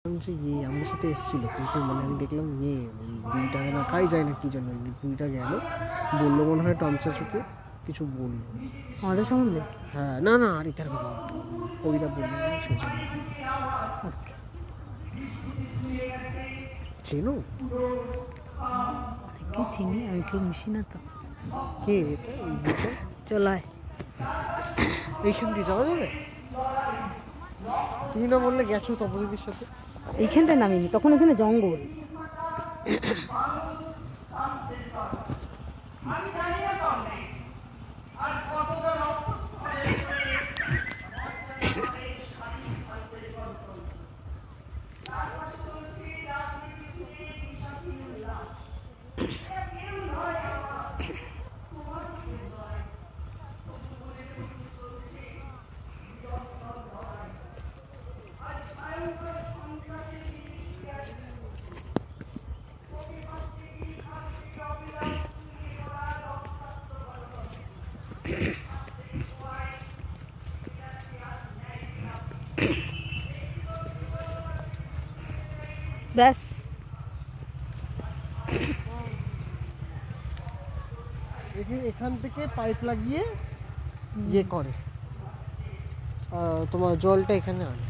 যে আমাদের সাথে এসেছিলো, কিন্তু মানে আমি দেখলাম ওই দিদিটাকে না খাই যায় না কি জন্য, দিদিটা গেল বললো মনে হয় টম চাচুকে কিছু বললো আমাদের সম্বন্ধে। হ্যাঁ, না না আরিতার বাবা কবিতা বললো সেই জন্য। চেনো? অনেককেই চিনি, আমি কেউ মিশি না তো। কে এটা? চলায় এইখান দিয়ে যাওয়া যাবে? তুমি না বললে গেছো তপদিদির সাথে? এইখানটায় নামিনি, তখন ওখানে জঙ্গল। ব্যাস এখান থেকে পাইপ লাগিয়ে ইয়ে করে, তোমার জলটা এখানে আনে।